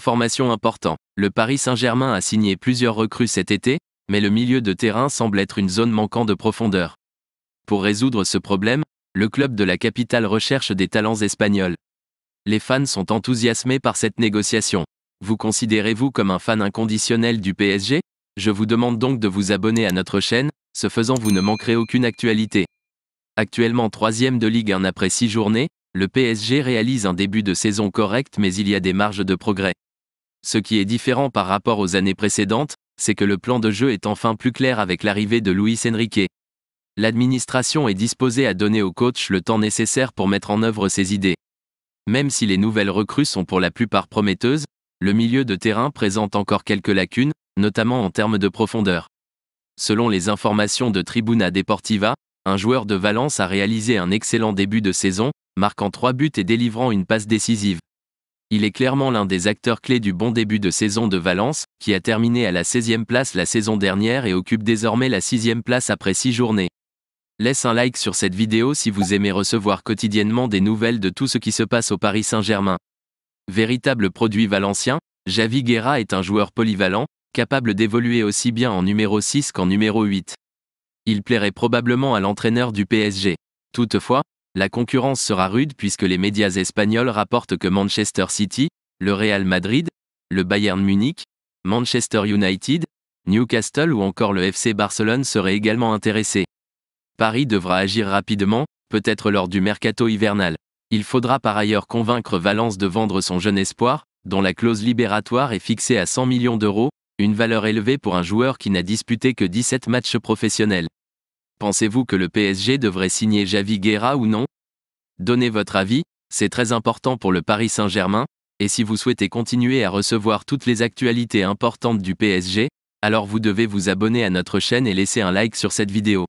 Information importante. Le Paris Saint-Germain a signé plusieurs recrues cet été, mais le milieu de terrain semble être une zone manquant de profondeur. Pour résoudre ce problème, le club de la capitale recherche des talents espagnols. Les fans sont enthousiasmés par cette négociation. Vous considérez-vous comme un fan inconditionnel du PSG? Je vous demande donc de vous abonner à notre chaîne, ce faisant vous ne manquerez aucune actualité. Actuellement 3e de Ligue 1 après 6 journées, le PSG réalise un début de saison correct mais il y a des marges de progrès. Ce qui est différent par rapport aux années précédentes, c'est que le plan de jeu est enfin plus clair avec l'arrivée de Luis Enrique. L'administration est disposée à donner au coach le temps nécessaire pour mettre en œuvre ses idées. Même si les nouvelles recrues sont pour la plupart prometteuses, le milieu de terrain présente encore quelques lacunes, notamment en termes de profondeur. Selon les informations de Tribuna Deportiva, un joueur de Valence a réalisé un excellent début de saison, marquant 3 buts et délivrant une passe décisive. Il est clairement l'un des acteurs clés du bon début de saison de Valence, qui a terminé à la 16e place la saison dernière et occupe désormais la 6e place après 6 journées. Laisse un like sur cette vidéo si vous aimez recevoir quotidiennement des nouvelles de tout ce qui se passe au Paris Saint-Germain. Véritable produit valencien, Javi Guerra est un joueur polyvalent, capable d'évoluer aussi bien en numéro 6 qu'en numéro 8. Il plairait probablement à l'entraîneur du PSG. Toutefois, la concurrence sera rude puisque les médias espagnols rapportent que Manchester City, le Real Madrid, le Bayern Munich, Manchester United, Newcastle ou encore le FC Barcelone seraient également intéressés. Paris devra agir rapidement, peut-être lors du mercato hivernal. Il faudra par ailleurs convaincre Valence de vendre son jeune espoir, dont la clause libératoire est fixée à 100 millions d'euros, une valeur élevée pour un joueur qui n'a disputé que 17 matchs professionnels. Pensez-vous que le PSG devrait signer Javi Guerra ou non? Donnez votre avis, c'est très important pour le Paris Saint-Germain, et si vous souhaitez continuer à recevoir toutes les actualités importantes du PSG, alors vous devez vous abonner à notre chaîne et laisser un like sur cette vidéo.